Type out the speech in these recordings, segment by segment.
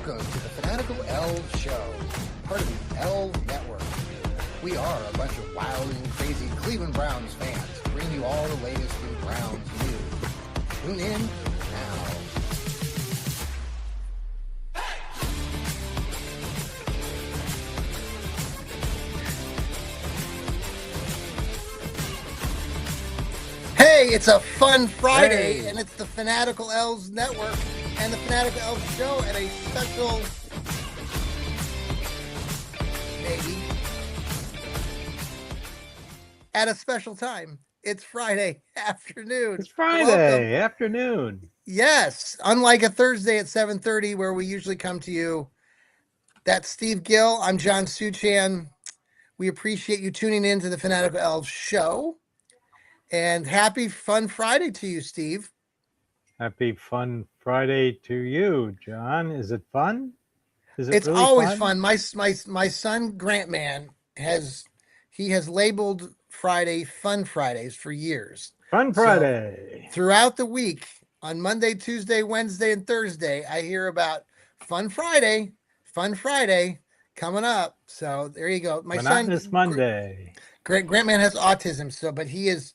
Welcome to the Fanatical Elfz Show, part of the Elfz Network. We are a bunch of wild and crazy Cleveland Browns fans, bringing you all the latest in Browns news. Tune in now. Hey, it's a fun Friday, and it's the Fanatical Elfz Network and the Fanatical Elfz Show at a special, at a special time. It's Friday afternoon. It's Friday afternoon. Yes, unlike a Thursday at 7:30 where we usually come to you. That's Steve Gill. I'm John Suchan. We appreciate you tuning in to the Fanatical Elfz Show. And happy Fun Friday to you, Steve. Happy Fun Friday to you, John. Is it fun? It's really always fun. My son Grant Man has labeled Friday Fun Fridays for years. Fun Friday. So, throughout the week, on Monday, Tuesday, Wednesday, and Thursday, I hear about Fun Friday coming up. So there you go. My son this Monday. Grant Man has autism, but he is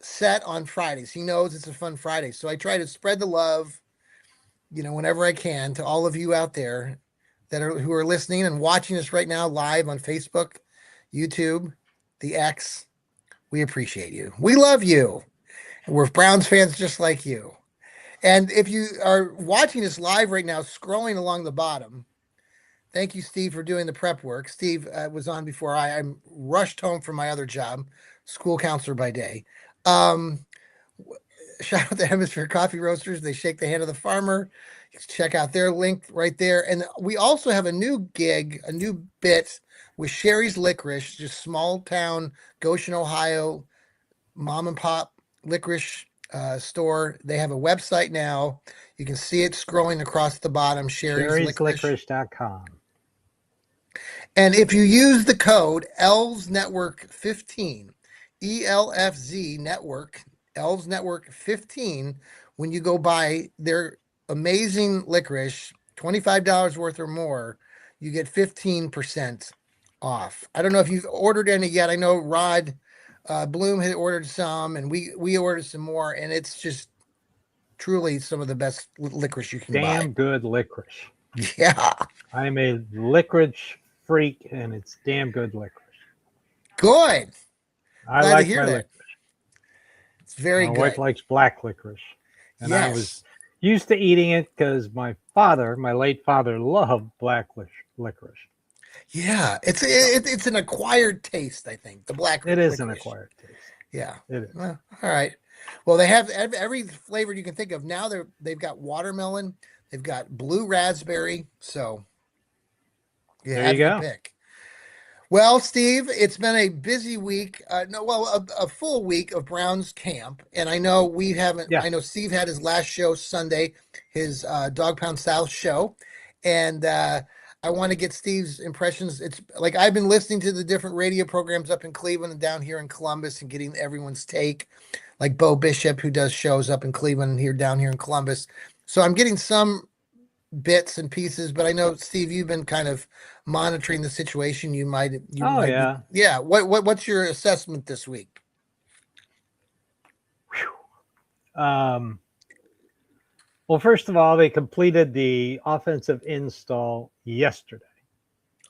set on Fridays. He knows it's a fun Friday. So I try to spread the love, whenever I can, to all of you out there who are listening and watching us right now live on Facebook, YouTube, the X. We appreciate you. We love you. We're Browns fans just like you. And if you are watching us live right now, scrolling along the bottom, thank you, Steve, for doing the prep work. Steve was on before I'm rushed home from my other job, school counselor by day. Shout out to Hemisphere Coffee Roasters. They shake the hand of the farmer. Check out their link right there. And we also have a new gig, a new bit with Sherry's Licorice, just small town, Goshen, Ohio, mom and pop licorice store. They have a website now. You can see it scrolling across the bottom, sherryslicorice.com. And if you use the code Elfz Network 15, ELFZ Network, Elfz Network 15, when you go buy their amazing licorice, $25 worth or more, you get 15% off. I don't know if you've ordered any yet. I know Rod Bloom had ordered some, and we ordered some more, and it's just truly some of the best licorice you can buy. Damn good licorice. Yeah. I'm a licorice freak, and it's damn good licorice. Good. I like my licorice. It's very good. My wife likes black licorice. And yes. I was used to eating it because my late father, loved black licorice. Yeah, it's an acquired taste, I think. The black licorice. It is an acquired taste. Yeah. It is. Well, all right. Well, they have every flavor you can think of. Now they've got watermelon, they've got blue raspberry. So there you go. Pick. Well, Steve, it's been a busy week. A full week of Browns camp, and I know we haven't. Yeah. I know Steve had his last show Sunday, his Dog Pound South show, and I want to get Steve's impressions. It's like I've been listening to the different radio programs up in Cleveland and down here in Columbus, and getting everyone's take. Like Bo Bishop, who does shows up in Cleveland and down here in Columbus. So I'm getting some bits and pieces, but I know, Steve, you've been kind of monitoring the situation. Yeah. What's your assessment this week? Well, first of all, they completed the offensive install yesterday.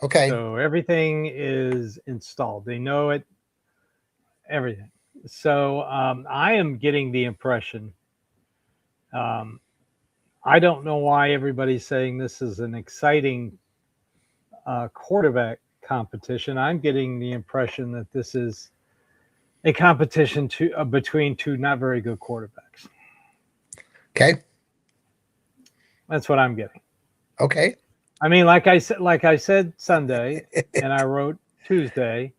Okay. So everything is installed. They know it, everything. So I am getting the impression, I don't know why everybody's saying this is an exciting quarterback competition. I'm getting the impression that this is a competition between two not very good quarterbacks. Okay. That's what I'm getting. Okay. I mean, like I said Sunday, and I wrote Tuesday,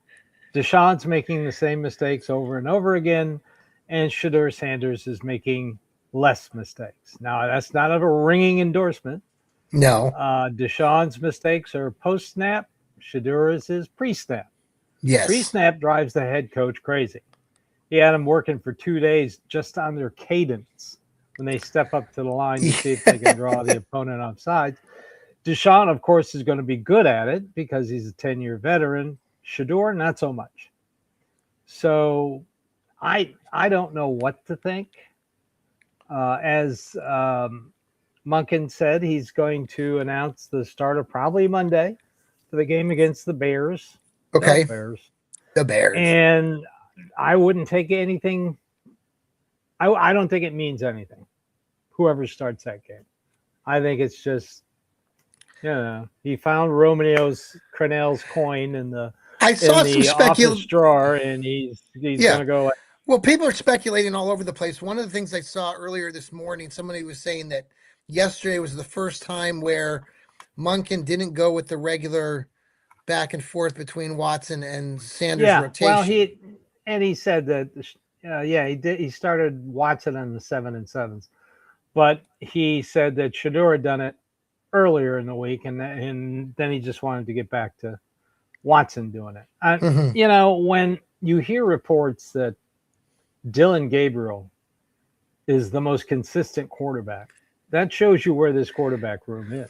Deshaun's making the same mistakes over and over again, and Shedeur Sanders is making less mistakes. Now, that's not a ringing endorsement. No. Deshaun's mistakes are post-snap. Shedeur's is pre-snap. Yes. Pre-snap drives the head coach crazy. He had him working for 2 days just on their cadence when they step up to the line to see if they can draw the opponent off sides. Deshaun, of course, is going to be good at it because he's a 10-year veteran. Shedeur, not so much. So I don't know what to think. As Monken said, he's going to announce the starter probably Monday for the game against the Bears. Okay. The Bears. And I wouldn't take anything. I don't think it means anything. Whoever starts that game. I think it's just, he found Romeo's Crennel's coin in the office drawer, and he's going to go. Well, people are speculating all over the place. One of the things I saw earlier this morning, somebody was saying that yesterday was the first time where Monken didn't go with the regular back and forth between Watson and Sanders rotation. Well, he said that, he did. He started Watson on the 7 and 7s, but he said that Shedeur had done it earlier in the week, and then he just wanted to get back to Watson doing it. When you hear reports that Dillon Gabriel is the most consistent quarterback, that shows you where this quarterback room is.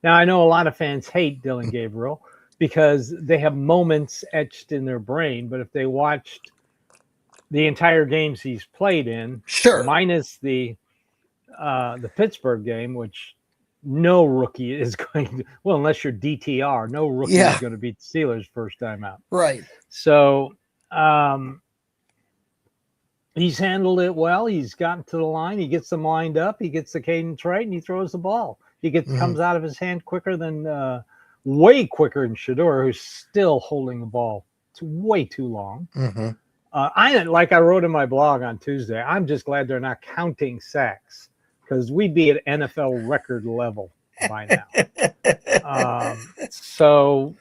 Now, I know a lot of fans hate Dillon Gabriel because they have moments etched in their brain, but if they watched the entire games he's played in, minus the Pittsburgh game, which no rookie is going to, well, unless you're DTR, no rookie is going to beat the Steelers first time out. Right. So he's handled it well. He's gotten to the line. He gets them lined up. He gets the cadence right, and he throws the ball. He comes out of his hand quicker than way quicker than Shedeur, who's still holding the ball. It's way too long. Like I wrote in my blog on Tuesday, I'm just glad they're not counting sacks because we'd be at NFL record level by now. So,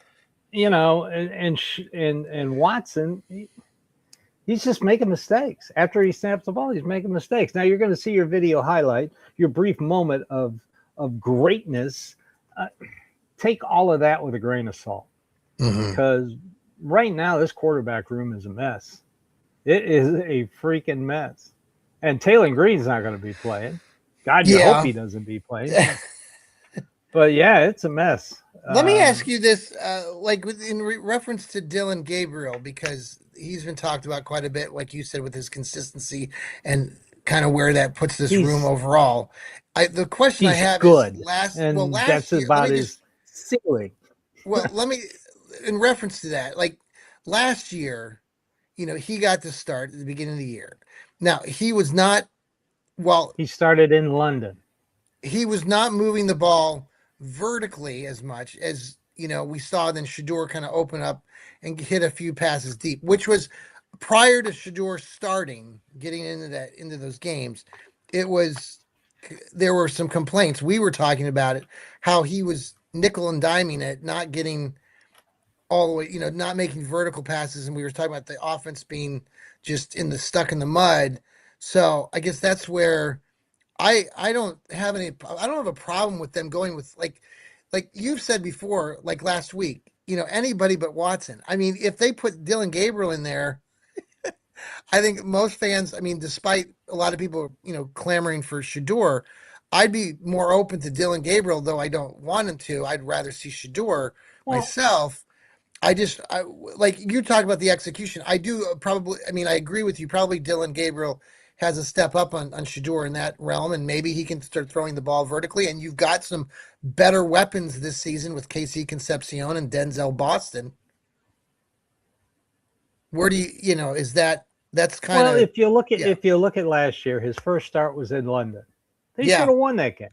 and Watson, he's just making mistakes. After he snaps the ball, he's making mistakes. Now you're going to see your video highlight, your brief moment of greatness. Take all of that with a grain of salt because right now this quarterback room is a mess. It is a freaking mess. And Taylor Green's not going to be playing. God, you hope he doesn't be playing. But it's a mess. Let me ask you this, in reference to Dillon Gabriel, because he's been talked about quite a bit, like you said, with his consistency and kind of where that puts this room overall. The question I have is last that's year, about his ceiling. Well, in reference to that, like last year, he got to start at the beginning of the year. Now, he was not, he started in London. He was not moving the ball vertically as much as, we saw then Shedeur kind of open up and hit a few passes deep, which was prior to Shedeur starting, getting into those games. There were some complaints. We were talking about it, how he was nickel and diming it, not getting all the way, not making vertical passes. And we were talking about the offense being just stuck in the mud. So I guess that's where I don't have a problem with them going with like you've said before, like last week, anybody but Watson. I mean, if they put Dillon Gabriel in there, I think most fans, despite a lot of people, clamoring for Shedeur, I'd be more open to Dillon Gabriel, though I don't want him to. I'd rather see Shedeur myself. Like you talked about the execution. I do I agree with you. Probably Dillon Gabriel has a step up on Shedeur in that realm, and maybe he can start throwing the ball vertically. And you've got some better weapons this season with KC Concepcion and Denzel Boston. Where do you, is that's kind of, if you look at last year, his first start was in London. They should have won that game.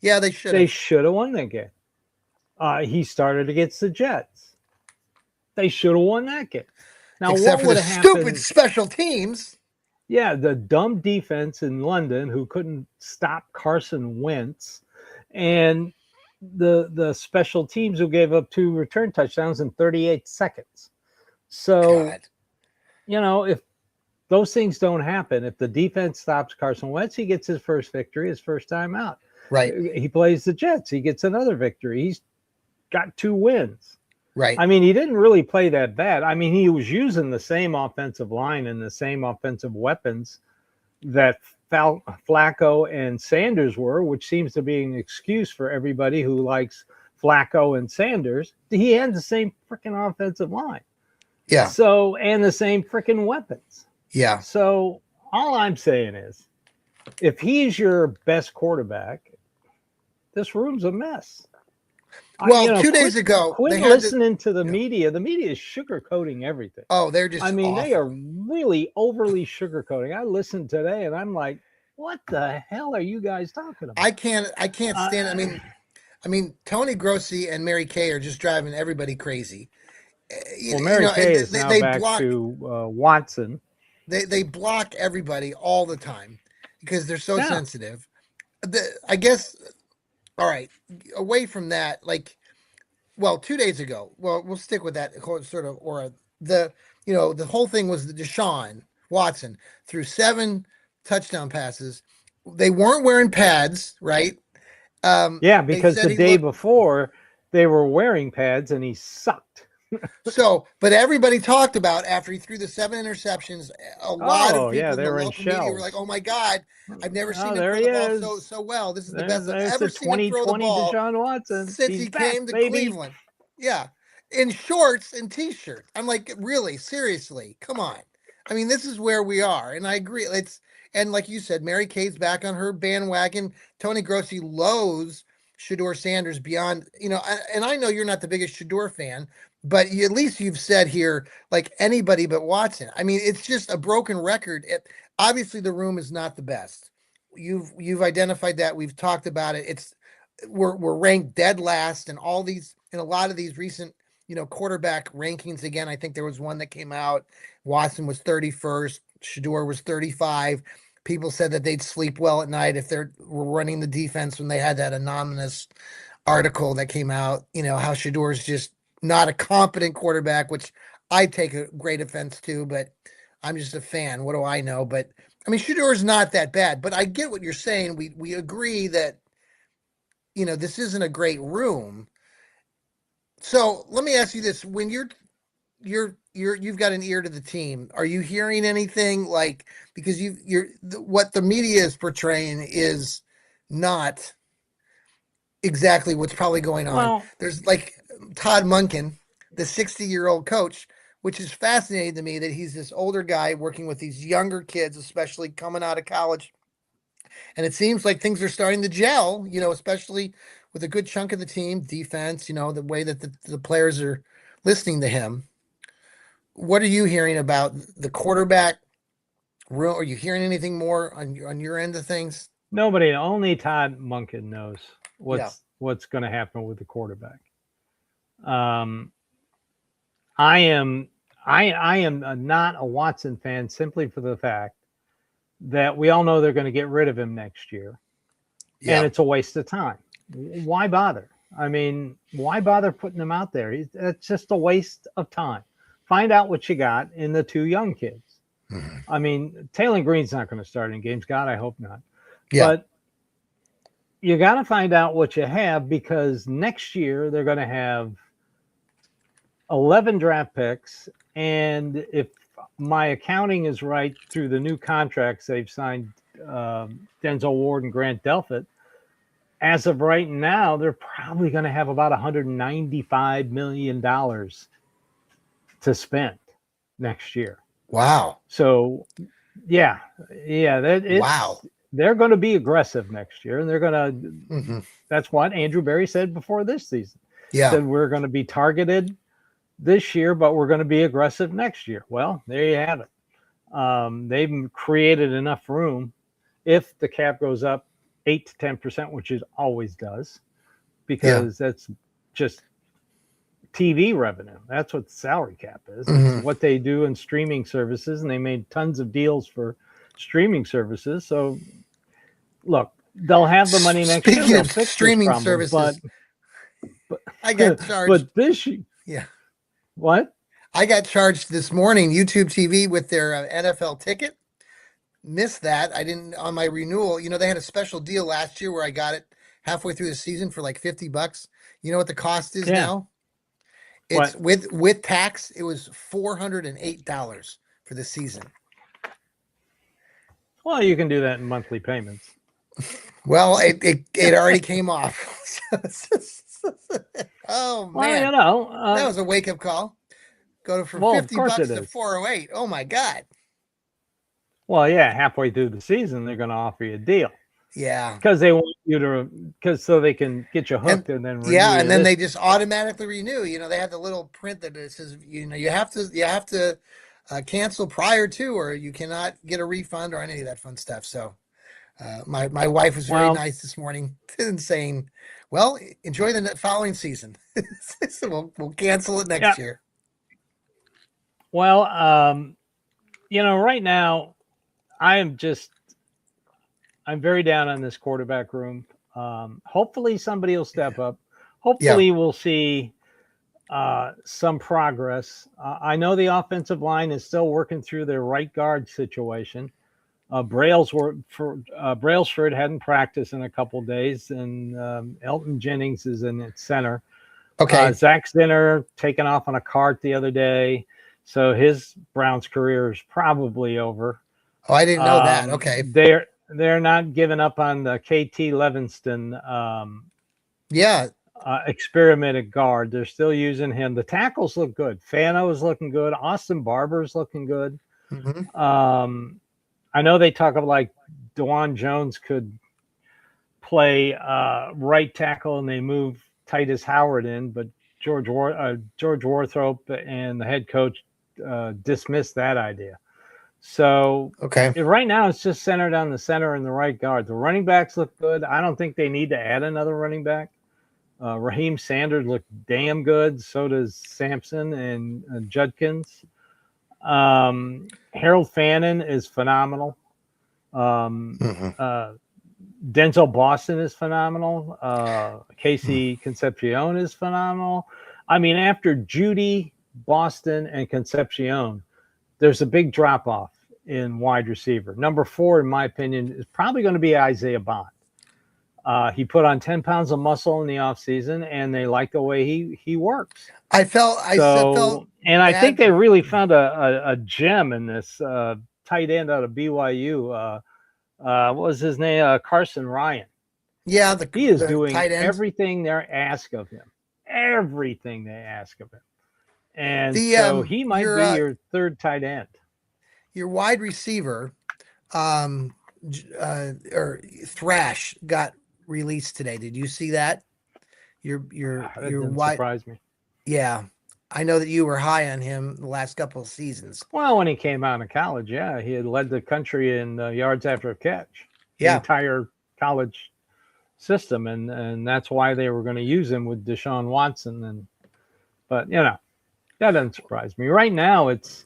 Yeah, they should. They should have won that game. He started against the Jets. They should have won that game. Now, except for the stupid special teams. Yeah, the dumb defense in London who couldn't stop Carson Wentz, and the special teams who gave up 2 return touchdowns in 38 seconds. So, if those things don't happen, if the defense stops Carson Wentz, he gets his first victory, his first time out. Right. He plays the Jets. He gets another victory. He's got 2 wins. Right. He didn't really play that bad. He was using the same offensive line and the same offensive weapons that Flacco and Sanders were, which seems to be an excuse for everybody who likes Flacco and Sanders. He had the same freaking offensive line. Yeah. So, and the same freaking weapons. Yeah. So, all I'm saying is, if he's your best quarterback, this room's a mess. Well, 2 days ago, quit they had listening to the media. The media is sugarcoating everything. Oh, they're just. I mean, awful. they are really overly sugarcoating. I listened today, and I'm like, what the hell are you guys talking about? I can't stand it. I mean, Tony Grossi and Mary Kay are just driving everybody crazy. Well, Mary Kay is now back block, to Watson. They block everybody all the time because they're so sensitive. I guess. All right, away from that, like, well, 2 days ago. Well, we'll stick with that sort of aura. The whole thing was the Deshaun Watson threw 7 touchdown passes. They weren't wearing pads, right? Yeah, because the day before they were wearing pads and he sucked. So, but everybody talked about after he threw the 7 interceptions. A lot of people in the local media were like, "Oh my God, I've never seen him throw the ball so well. This is the best I've ever seen him throw the ball Deshaun Watson since he came to Cleveland." Yeah, in shorts and t-shirts. I'm like, really, seriously, come on. I mean, this is where we are, and I agree. And like you said, Mary Kay's back on her bandwagon. Tony Grossi loathes Shedeur Sanders beyond, and I know you're not the biggest Shedeur fan, but at least you've said here, like, anybody but Watson. I mean, it's just a broken record. Obviously, the room is not the best. You've identified that. We've talked about it. We're ranked dead last in a lot of these recent, quarterback rankings. Again, I think there was one that came out. Watson was 31st. Shedeur was 35. People said that they'd sleep well at night if they were running the defense when they had that anonymous article that came out, how Shedeur's just not a competent quarterback, which I take a great offense to, but I'm just a fan. What do I know? But I mean, Shedeur's not that bad, but I get what you're saying. We agree that, this isn't a great room. So let me ask you this: when you've got an ear to the team, are you hearing anything, like, because what the media is portraying is not exactly what's probably going on. Well, there's like Todd Monken, the 60-year-old coach, which is fascinating to me that he's this older guy working with these younger kids, especially coming out of college. And it seems like things are starting to gel, especially with a good chunk of the team, defense, the way that the players are listening to him. What are you hearing about the quarterback room? Are you hearing anything more on your end of things? Nobody, only Todd Monken knows what's going to happen with the quarterback. I am not a Watson fan simply for the fact that we all know they're going to get rid of him next year, and it's a waste of time. Why bother? I mean, why bother putting him out there? It's just a waste of time. Find out what you got in the 2 young kids. Mm-hmm. I mean, Taylor Green's not going to start in games. God, I hope not. Yeah. But you got to find out what you have, because next year they're going to have 11 draft picks. And if my accounting is right, through the new contracts they've signed, Denzel Ward and Grant Delpit, as of right now, they're probably going to have about $195 million to spend next year. Wow. So, yeah. Wow. They're going to be aggressive next year, and they're going to. Mm-hmm. That's what Andrew Berry said before this season. Yeah. Said we're going to be targeted this year, but we're going to be aggressive next year. Well, there you have it. They've created enough room. If the cap goes up 8 to 10%, which it always does, because that's just TV revenue. That's what the salary cap is. Mm-hmm. It's what they do in streaming services, and they made tons of deals for streaming services. So, look, they'll have the money next year. Speaking of streaming services, but I got charged. But this, what? I got charged this morning, YouTube TV, with their NFL ticket. Missed that. I didn't on my renewal. They had a special deal last year where I got it halfway through the season for like $50. You know what the cost is now? It's with tax. It was $408 for the season. Well, you can do that in monthly payments. Well, it already came off. Oh Well, man, you know, that was a wake up call. Go from well, of 50 course it bucks to is. 408. Oh my God. Well, yeah, halfway through the season, they're going to offer you a deal Yeah. because they want you to, because so they can get you And hooked and then renew yeah, and you then this. they just automatically renew. They have the little print that it says, you have to cancel prior to, or you cannot get a refund or any of that fun stuff. So my wife was very Well, nice this morning and saying, "Well, enjoy the following season. So we'll cancel it yeah. next year." Well, right now, I am just, I'm very down on this quarterback room. Hopefully, somebody will step up. Yeah. Hopefully, we'll see some progress. I know the offensive line is still working through their right guard situation. Brailsford hadn't practiced in a couple days, and Elton Jennings is in at center. Okay. Zach Zinner taken off on a cart the other day, so his Browns career is probably over. Oh, I didn't know that. Okay. They're not giving up on the KT Levinston Yeah. experimented guard. They're still using him. The tackles look good. Fano is looking good. Austin Barber's looking good. Hmm. I know they talk about like DeJuan Jones could play right tackle and they move Titus Howard in, but George Warthrope and the head coach dismissed that idea. So Okay. right now it's just centered on the center and the right guard. The running backs look good. I don't think they need to add another running back. Raheem Sanders looked damn good. So does Sampson and Judkins. Harold Fannin is phenomenal. Um, Hmm. uh, Denzel Boston is phenomenal. Casey Concepcion is phenomenal. I mean, after Judy, Boston, and Concepcion, there's a big drop off in wide receiver. Number 4, in my opinion, is probably going to be Isaiah Bond. He put on 10 pounds of muscle in the offseason, and they like the way he works. I felt And I think bad. they really found a gem in this tight end out of BYU. What was his name? Carson Ryan. Yeah, He is the doing tight ends. everything they ask of him. Everything they ask of him. And The so he might your be your third tight end. your wide receiver, um, or Thrash got released today. Did you see that? That Your didn't wide, surprise me. yeah. I know that you were high on him the last couple of seasons. Well, when he came out of college, yeah, he had led the country in yards after a catch, the Yeah. entire college system, and that's why they were going to use him with Deshaun Watson. But that doesn't surprise me. Right now, it's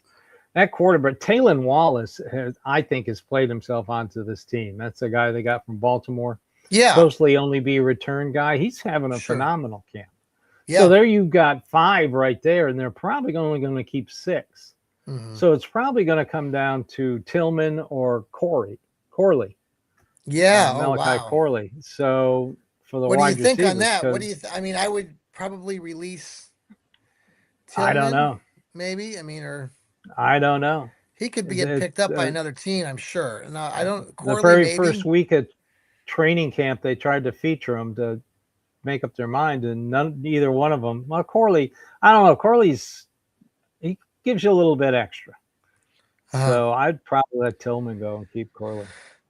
that quarterback. Taylon Wallace I think, has played himself onto this team. That's the guy they got from Baltimore. Yeah. Supposedly only be a return guy. He's having a Sure. phenomenal camp. So Yeah. there you've got 5 right there, and they're probably only going to keep 6. Hmm. So it's probably going to come down to Tillman or Corley, Yeah. Oh Malachi wow. Corley. So for the What do you wide think on receivers, that? What do you? because I mean, I would probably release I don't Tillman, know. maybe. I mean, or I don't know. he could get It, picked up by another team. I'm sure. No, I don't. the Corley, very first maybe. week at training camp, they tried to feature him to make up their mind, and neither one of them. Well, Corley, I don't know. He gives you a little bit extra. Uh, So I'd probably let Tillman go and keep Corley.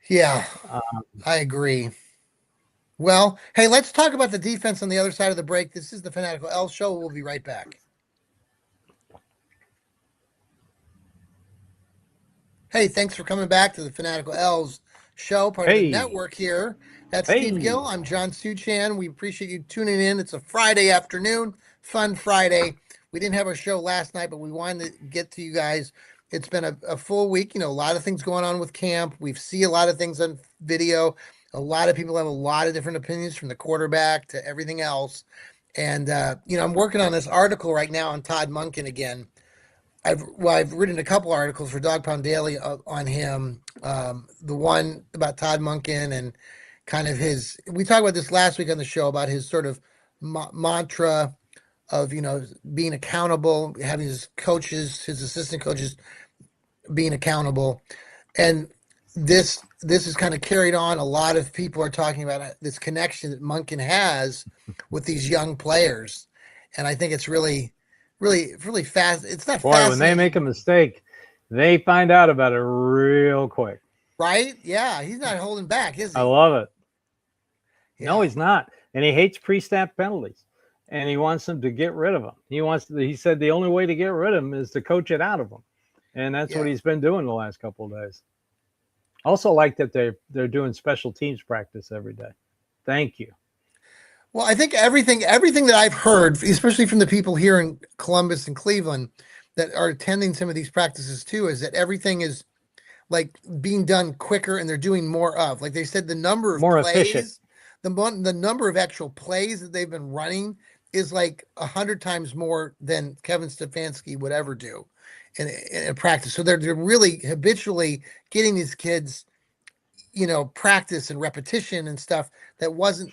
yeah, Um, I agree. Well, hey, let's talk about the defense on the other side of the break. This is the Fanatical Elfz Show. We'll be right back. Hey, thanks for coming back to the Fanatical Elfz Show, part of the hey, network here. That's Steve hey, Gill. I'm John Suchan. We appreciate you tuning in. It's a Friday afternoon, fun Friday. We didn't have our show last night, but we wanted to get to you guys. It's been a full week. A lot of things going on with camp. We see a lot of things on video. A lot of people have a lot of different opinions, from the quarterback to everything else. And I'm working on this article right now on Todd Monken again. I've written a couple articles for Dog Pound Daily on him. The one about Todd Monken and kind of his. We talked about this last week on the show about his sort of mantra of being accountable, having his coaches, his assistant coaches being accountable, and this is kind of carried on. A lot of people are talking about this connection that Monken has with these young players, and I think it's really fast. It's not Boy, when they fascinating, make a mistake, they find out about it real quick. right? Yeah, he's not holding back, is I he? love it. No, Yeah, he's not. And he hates pre-snap penalties. And he wants them to get rid of them. He said the only way to get rid of them is to coach it out of them. And that's what yeah. he's been doing the last couple of days. Also like that they're doing special teams practice every day. Thank you. Well, I think everything that I've heard, especially from the people here in Columbus and Cleveland that are attending some of these practices too, is that everything is like being done quicker and they're doing more of. Like they said, the number of More efficient. plays, the number of actual plays that they've been running is like 100 times more than Kevin Stefanski would ever do in practice. So they're really habitually getting these kids, practice and repetition and stuff that wasn't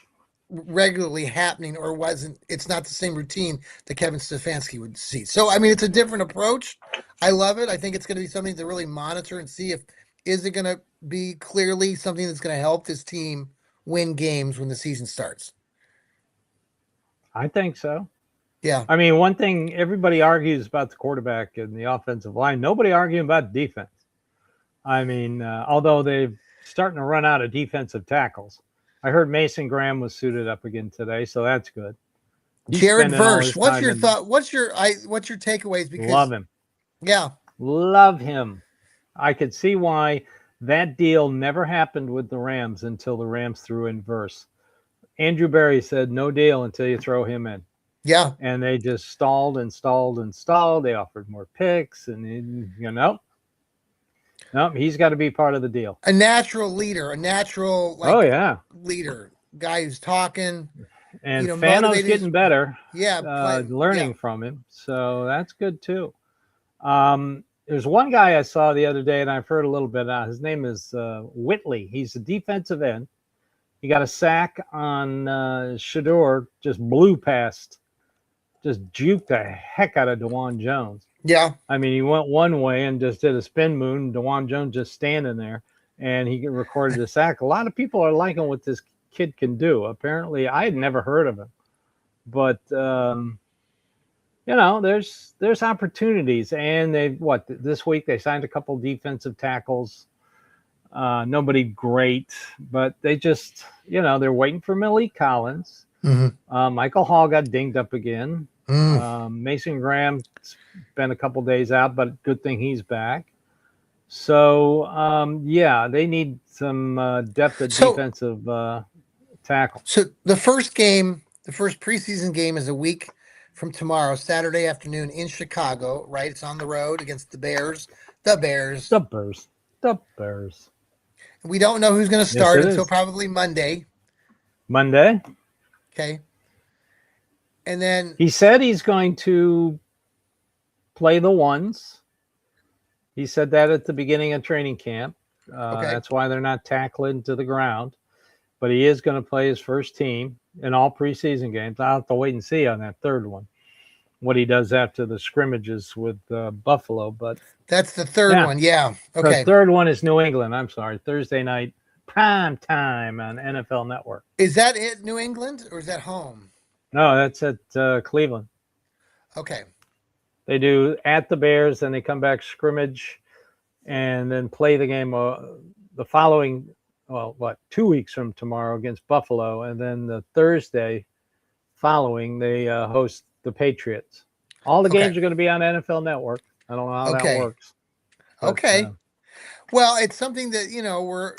regularly happening or wasn't it's not the same routine that Kevin Stefanski would see. So I mean it's a different approach. I love it. I think it's going to be something to really monitor and see if is it going to be clearly something that's going to help this team win games when the season starts. I think so. Yeah. I mean, one thing everybody argues about the quarterback and the offensive line, nobody arguing about defense. I mean, although they're starting to run out of defensive tackles. I heard Mason Graham was suited up again today, so that's good. He's Jared spending all Verse, his what's time your thought? What's your takeaways? Because love him. yeah, Love him. I could see why that deal never happened with the Rams until the Rams threw in Verse. Andrew Berry said no deal until you throw him in. yeah. And they just stalled and stalled and stalled. They offered more picks, and nope, he's got to be part of the deal. A natural leader, a natural Oh yeah, leader, guy who's talking. and Fano's getting better. Yeah, learning from him, so that's good too. There's one guy I saw the other day, and I've heard a little bit about. His name is Whitley. He's a defensive end. He got a sack on Shador, just blew past, just juked the heck out of DeJuan Jones. Yeah. I mean, he went one way and just did a spin moon. DeJuan Jones just standing there, and he recorded the sack. A lot of people are liking what this kid can do. Apparently, I had never heard of him, but there's opportunities. And this week they signed a couple defensive tackles. Nobody great, but they just they're waiting for Malik Collins. Mm-hmm. Michael Hall got dinged up again. Mason Graham's been a couple days out, but good thing he's back. So they need some depth at defensive tackle. So the first preseason game is a week from tomorrow, Saturday afternoon in Chicago, right? It's on the road against the Bears. The Bears. We don't know who's going to start until probably Monday. Okay. And then he said he's going to play the ones. He said that at the beginning of training camp. That's why they're not tackling to the ground. But he is going to play his first team in all preseason games. I'll have to wait and see on that third one what he does after the scrimmages with Buffalo. But that's the third one. Yeah. Okay. The third one is New England. I'm sorry. Thursday night, prime time on NFL Network. Is that it, New England, or is that home? No, that's at Cleveland. Okay. They do at the Bears, then they come back scrimmage, and then play the game the following, 2 weeks from tomorrow against Buffalo, and then the Thursday following they host the Patriots. All the games are going to be on NFL Network. I don't know how that works. But, well, it's something that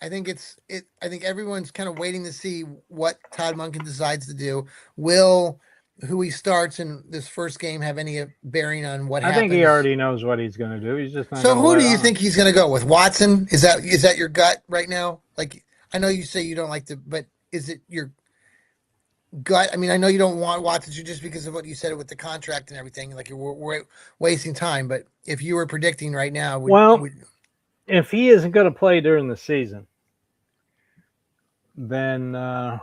I think everyone's kind of waiting to see what Todd Monken decides to do. Will who he starts in this first game have any bearing on what happens? I think he already knows what he's going to do. He's just not. So who do you think he's going to go with? Watson? Is that your gut right now? Like, I know you say you don't like to, but is it your gut? I mean, I know you don't want Watson just because of what you said with the contract and everything. Like we're wasting time. But if you were predicting right now, if he isn't going to play during the season, then I'd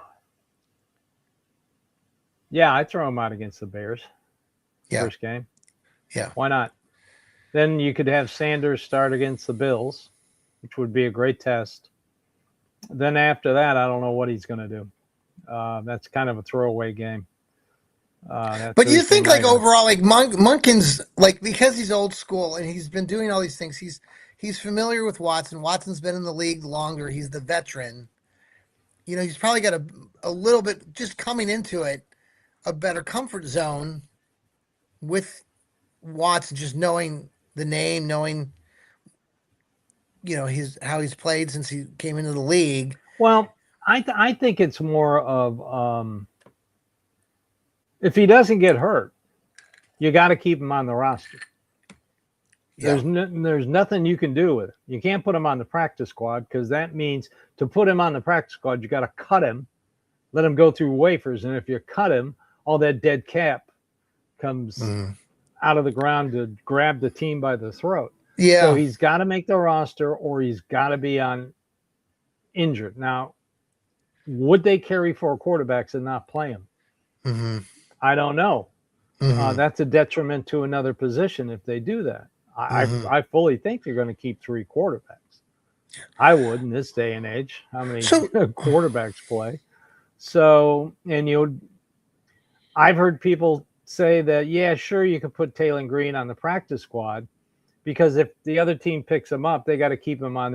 throw him out against the Bears. First game. Yeah. Why not? Then you could have Sanders start against the Bills. which would be a great test. Then after that, I don't know what he's going to do. That's kind of a throwaway game. But you think like overall, like Monken's like because he's old school and he's been doing all these things. He's familiar with Watson. Watson's been in the league longer. He's the veteran. You know, he's probably got a little bit just coming into it, a better comfort zone with Watson, just knowing the name, knowing how he's played since he came into the league. Well, I think it's more of if he doesn't get hurt, you got to keep him on the roster. Yeah. There's nothing you can do with it. You can't put him on the practice squad because that means to put him on the practice squad, you got to cut him, let him go through wafers, and if you cut him, all that dead cap comes out of the ground to grab the team by the throat. Yeah. So he's got to make the roster or he's got to be on injured. Now, would they carry 4 quarterbacks and not play him? Mm-hmm. I don't know. That's a detriment to another position if they do that. I fully think they're going to keep 3 quarterbacks. I would in this day and age. How many quarterbacks play? So, and I've heard people say that, yeah, sure, you could put Taylor Green on the practice squad because if the other team picks him up, they got to keep him on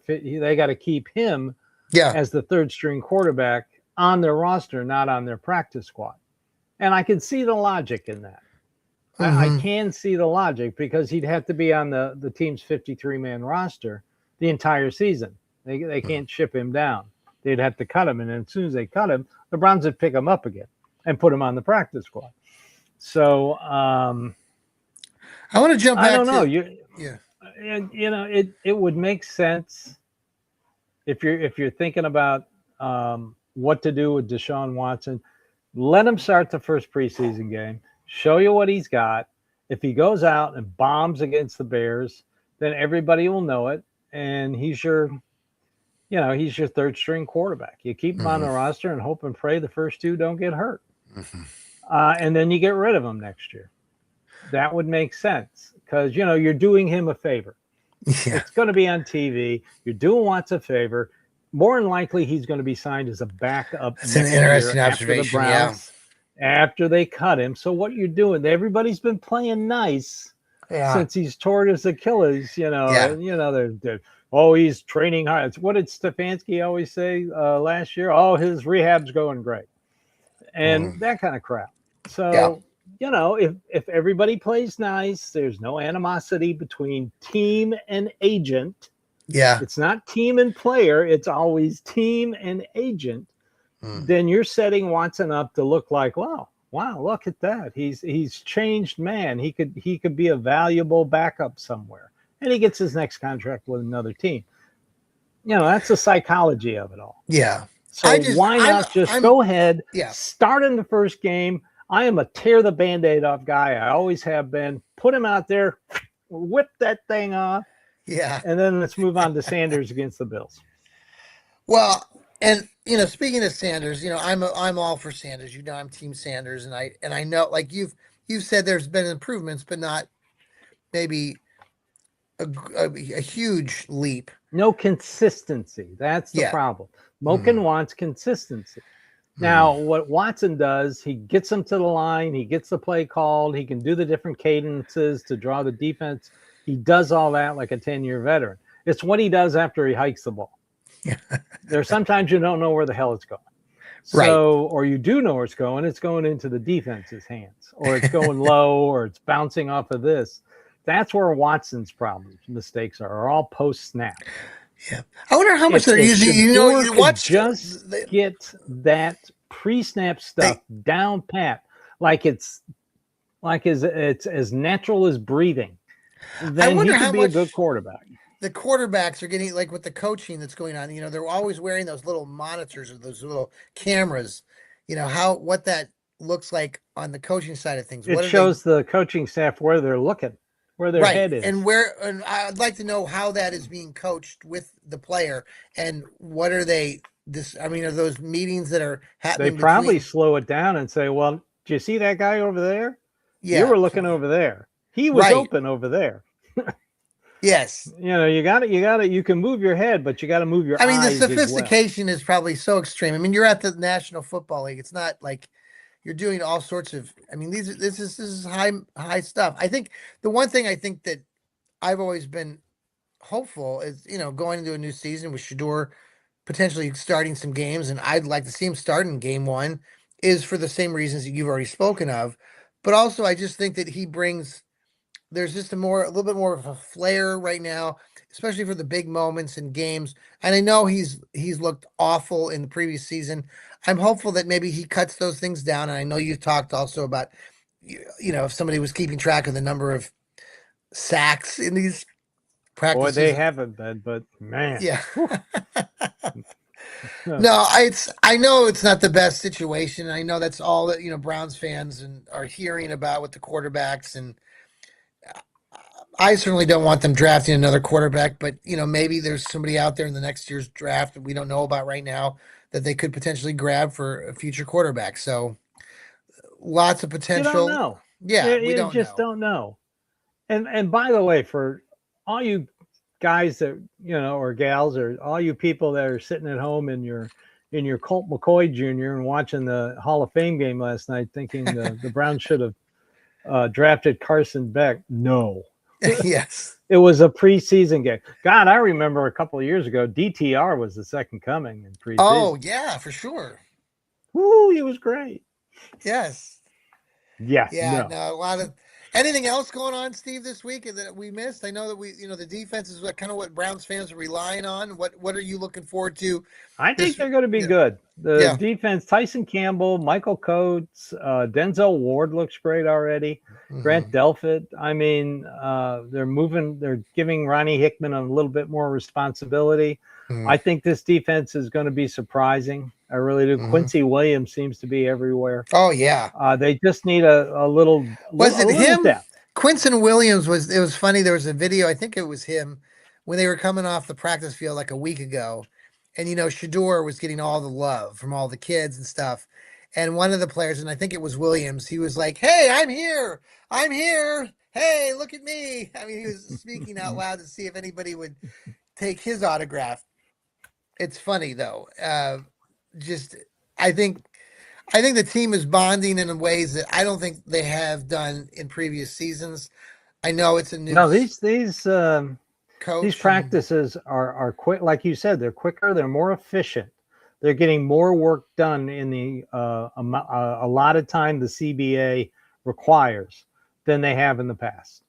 they got to keep him as the 3rd string quarterback on their roster, not on their practice squad. And I can see the logic in that. I can see the logic because he'd have to be on the team's 53-man roster the entire season. They can't ship him down. They'd have to cut him. And then as soon as they cut him, the Browns would pick him up again and put him on the practice squad. So I want to jump back. I don't know. It would make sense if you're thinking about what to do with Deshaun Watson. Let him start the first preseason game. Show you what he's got. If he goes out and bombs against the Bears, then everybody will know it. And he's your 3rd string quarterback. You keep him on the roster and hope and pray the first 2 don't get hurt. And then you get rid of him next year. That would make sense because, you're doing him a favor. Yeah. It's going to be on TV. You're doing Watson a favor. More than likely, he's going to be signed as a backup. That's an interesting observation. After they cut him. So what you're doing, everybody's been playing nice since he's torn his Achilles, they're he's training hard. What did Stefanski always say last year? Oh, his rehab's going great. And that kind of crap. So, if everybody plays nice, there's no animosity between team and agent. Yeah. It's not team and player. It's always team and agent. Then you're setting Watson up to look like, wow, look at that. He's changed man. He could be a valuable backup somewhere. And he gets his next contract with another team. That's the psychology of it all. Yeah. So why not go ahead, start in the first game. I am a tear the Band-Aid off guy. I always have been. Put him out there, whip that thing off. Yeah. And then let's move on to Sanders against the Bills. Well, and speaking of Sanders, I'm all for Sanders. I'm Team Sanders, and I know, like you've said, there's been improvements, but not maybe a huge leap. No consistency. That's the problem. Moken wants consistency. Now, what Watson does, he gets them to the line, he gets the play called, he can do the different cadences to draw the defense. He does all that like a 10-year veteran. It's what he does after he hikes the ball. There's sometimes you don't know where the hell it's going. So, or you do know where it's going into the defense's hands, or it's going low, or it's bouncing off of this. That's where Watson's mistakes are all post-snap. Yeah. I wonder how much they're using. Get that pre-snap stuff down pat, like it's as natural as breathing. Then he could be a good quarterback. The quarterbacks are getting, like with the coaching that's going on, they're always wearing those little monitors or those little cameras, what that looks like on the coaching side of things. It shows the coaching staff where they're looking, where their head is. And I'd like to know how that is being coached with the player and what are they, are those meetings that are happening? They probably slow it down and say, well, do you see that guy over there? Yeah. You were looking over there. He was open over there. Yes. You can move your head, but you got to move your I mean, the eyes as well. sophistication is probably so extreme. I mean, you're at the National Football League. It's not like you're doing all sorts of. I mean, this is high stuff. I think the one thing I think that I've always been hopeful is going into a new season with Shador potentially starting some games, and I'd like to see him start in game one, is for the same reasons that you've already spoken of, but also I just think that he brings there's just a little bit more of a flair right now, especially for the big moments in games. And I know he's looked awful in the previous season. I'm hopeful that maybe he cuts those things down. And I know you talked also about, if somebody was keeping track of the number of sacks in these Boy, they practices. haven't been, but man, Yeah. whew. No, I know it's not the best situation. I know that's all that Browns fans and are hearing about with the quarterbacks, and I certainly don't want them drafting another quarterback, but maybe there's somebody out there in the next year's draft that we don't know about right now that they could potentially grab for a future quarterback. So lots of you don't potential. know. Yeah, we You don't just know. don't know. And by the way, for all you guys that or gals, or all you people that are sitting at home in your Colt McCoy Jr. and watching the Hall of Fame game last night, thinking the Browns should have drafted Carson Beck. No, Yes. it was a preseason game. God, I remember a couple of years ago, DTR was the second coming in Oh, preseason. yeah, for sure. Woo, he was great. Yes. Yeah, Yeah, no. no, a lot of anything else going on, Steve, this week that we missed? I know that the defense is kind of what Browns fans are relying on. What are you looking forward to I think this? they're going to be Yeah. good. The Yeah. defense, Tyson Campbell, Michael Coates, Denzel Ward looks great already. Grant Hmm. Delpit. I mean, they're giving Ronnie Hickman a little bit more responsibility. Hmm. I think this defense is going to be surprising. I really do. Hmm. Quincy Williams seems to be everywhere. Oh, yeah. They just need a little Was a it little him? depth. Quinton Williams it was funny. There was a video, I think it was him, when they were coming off the practice field like a week ago. And Shador was getting all the love from all the kids and stuff. And one of the players, and I think it was Williams, he was like, "Hey, I'm here. I'm here. Hey, look at me." I mean, he was speaking out loud to see if anybody would take his autograph. It's funny though. Just I think I think the team is bonding in ways that I don't think they have done in previous seasons. I know it's a new No, these coach and practices are quick. Like you said, they're quicker. They're more efficient. They're getting more work done in the a lot of time the CBA requires than they have in the past,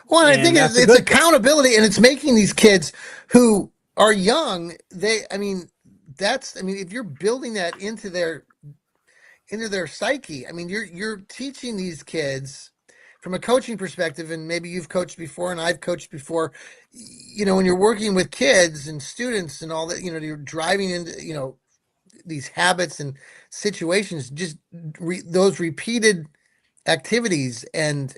well, I think and that's a it's good thing. accountability, and it's making these kids who are young. I mean, if you're building that into their psyche, I mean, you're teaching these kids from a coaching perspective, and maybe you've coached before, and I've coached before. When you're working with kids and students and all that, you're driving into these habits and situations, just those repeated activities and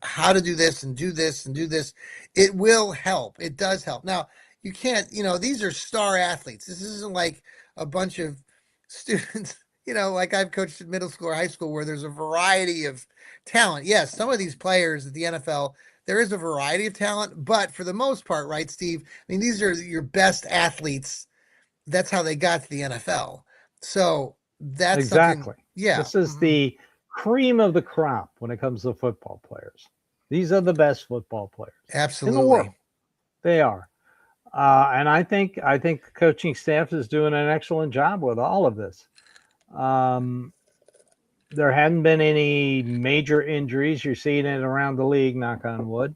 how to do this and do this and do this. It will help. It does help. Now you can't, these are star athletes. This isn't like a bunch of students, like I've coached at middle school or high school where there's a variety of talent. Yes, some of these players at the NFL, there is a variety of talent, but for the most part, right, Steve, I mean, these are your best athletes. That's how they got to the NFL. So that's something. Exactly. Yeah. This is Mhm. the cream of the crop when it comes to football players. These are the best football players in the Absolutely. world. They are. And I think the coaching staff is doing an excellent job with all of this. Um, there hadn't been any major injuries. You're seeing it around the league, knock on wood.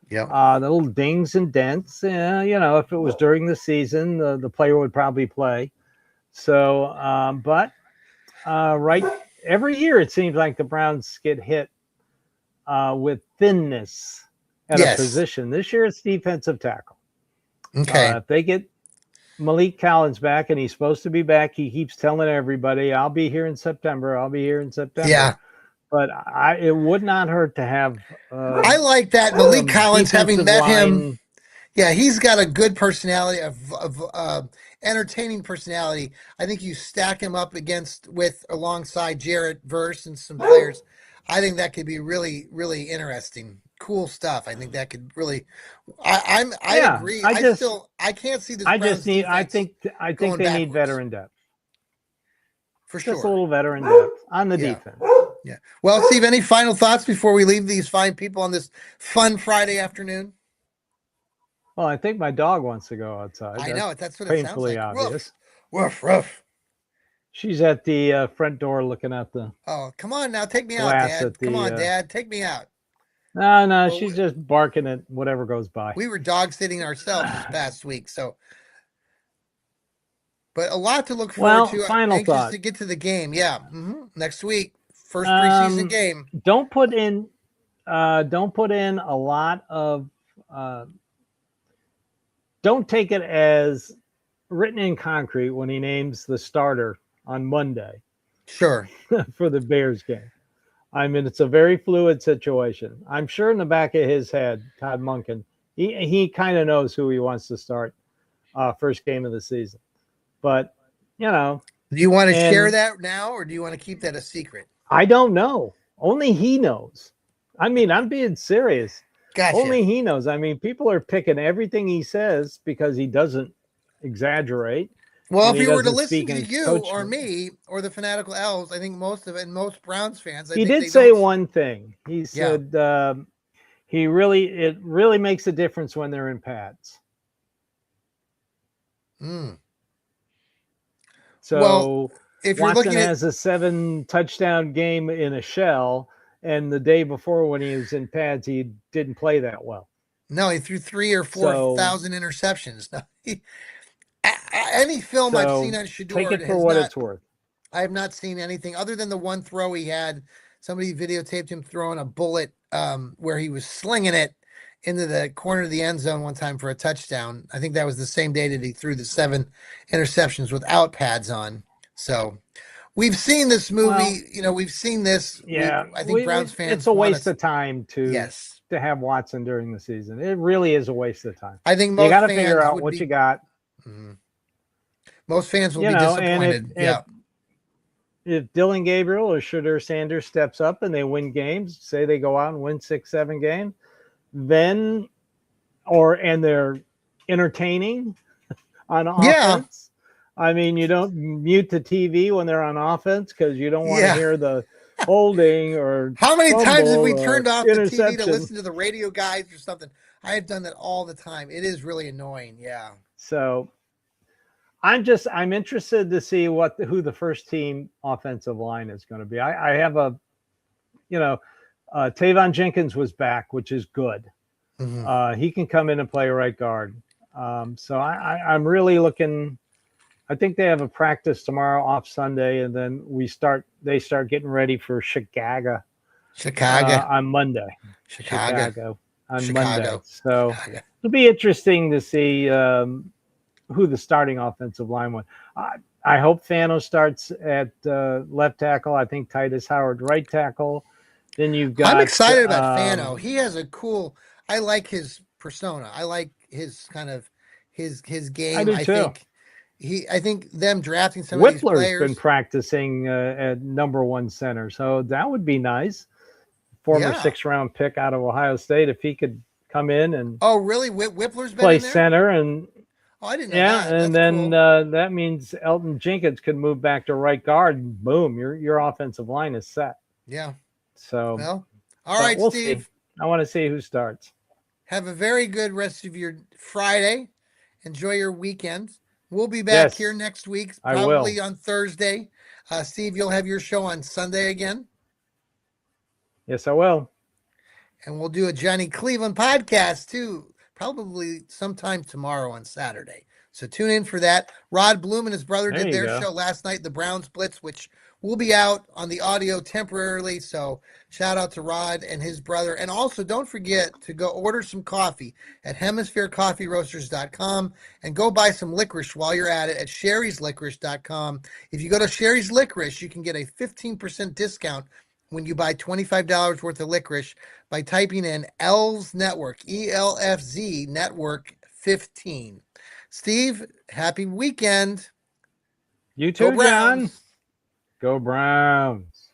Yep. The little dings and dents. If it was during the season, the player would probably play. So, but right, every year it seems like the Browns get hit with thinness at a Yes. position. This year it's defensive tackle. Okay. If they get Malik Collins back, and he's supposed to be back, he keeps telling everybody, "I'll be here in September. I'll be here in September." Yeah. But it would not hurt to have I like that. Malik some Collins, having defensive met him, line. yeah, he's got a good personality, of entertaining personality. I think you stack him up alongside Jarrett Verse and some players. I think that could be really, really interesting. cool stuff. I think that could really. I Yeah, agree. I just I can't see this I just Browns need defense I think going they need backwards veteran depth. for Just a sure. little veteran depth on the Yeah. defense. Yeah. Well, Steve, any final thoughts before we leave these fine people on this fun Friday afternoon? Well, I think my dog wants to go outside. I know That's it. That's what it sounds painfully like. Woof, obvious. woof, woof. She's at the front door looking out the Oh, come on now, take me out, glass at Dad. Come the. on, Dad, take me out. No, Well, she's just barking at whatever goes by. we were dog sitting ourselves this past week, so but a lot to look forward Well, to. final Anxious thought. to get to the game. Yeah, next week, first preseason Um, game. don't put in don't put in a lot of uh, don't take it as written in concrete when he names the starter on Monday Sure. for the Bears game. I mean, it's a very fluid situation. I'm sure in the back of his head, Todd Monken, he kind of knows who he wants to start first game of the season. But, you know, Do you want to share and that now, or do you want to keep that a secret? I don't know. Only he knows. I mean, I'm being serious. Gotcha. Only he knows. I mean, people are picking everything he says because he doesn't exaggerate. Well, And if he you were to doesn't listen speak to in you coach. or me or the Fanatical Elves, I think most of it, and most Browns fans, I He think did they say don't. one thing. He Yeah. said it really makes a difference when they're in pads. Mm. So Well, if you're Watson looking at has a 7 touchdown game in a shell, and the day before when he was in pads, he didn't play that well. no, he threw 3 or So 4,000 interceptions. No, any film I've seen so on take Shador it for has what not. it's worth. I have not seen anything other than the one throw he had. Somebody videotaped him throwing a bullet where he was slinging it into the corner of the end zone one time for a touchdown. I think that was the same day that he threw the 7 interceptions without pads on. So we've seen this Well, movie. We've seen this. yeah, I think Browns it's fans a want waste us. of time Yes. to have Watson during the season. It really is a waste of time. I think You most got to figure fans out would what you be. got. Mhm. Most fans will You be know, and disappointed. Yeah. if Dylan Gabriel or Shedeur Sanders steps up and they win games, say they go out and win 6-7 games, then and they're entertaining on Yeah. offense. I mean, you don't mute the TV when they're on offense because you don't want to Yeah. hear the holding or How many times have we fumble turned or off the TV to interception. listen to the radio guides or something? I have done that all the time. It is really annoying. Yeah. So I'm interested to see who the first team offensive line is going to be. I have Tavon Jenkins was back, which is good. Mm-hmm. He can come in and play right guard. So I'm really looking. I think they have a practice tomorrow off Sunday, and then they start getting ready for Chicago on Monday. Chicago. On Monday. So Chicago. it'll be interesting to see who the starting offensive line was. I hope Fano starts at left tackle. I think Titus Howard right tackle. Then you've got. I'm excited about Fano. He has a cool. I like his persona. I like his kind of his I game. do too. I think them drafting some of these Whippler's players. been practicing at number 1 center, so that would be nice. Former 6th-round pick out of Ohio State, if he could come in and really? Whippler's been play in there? center and I didn't know that. and That's then cool. that means Elton Jenkins could move back to right guard. And boom, your offensive line is set. Yeah. So well, all right, we'll Steve. See. I want to see who starts. Have a very good rest of your Friday. Enjoy your weekend. We'll be back here next week, probably on Thursday. Steve, you'll have your show on Sunday again. Yes, I will. And we'll do a Johnny Cleveland podcast too, probably sometime tomorrow on Saturday. So tune in for that. Rod Bloom and his brother did their show last night, the Browns Blitz, which will be out on the audio temporarily. So shout out to Rod and his brother. And also don't forget to go order some coffee at hemispherecoffeeroasters.com and go buy some licorice while you're at it at sherry'slicorice.com. If you go to Sherry's Licorice, you can get a 15% discount when you buy $25 worth of licorice by typing in Elfz Network, ELFZ Network 15. Steve, happy weekend. You too, Go Browns. John. Go Browns.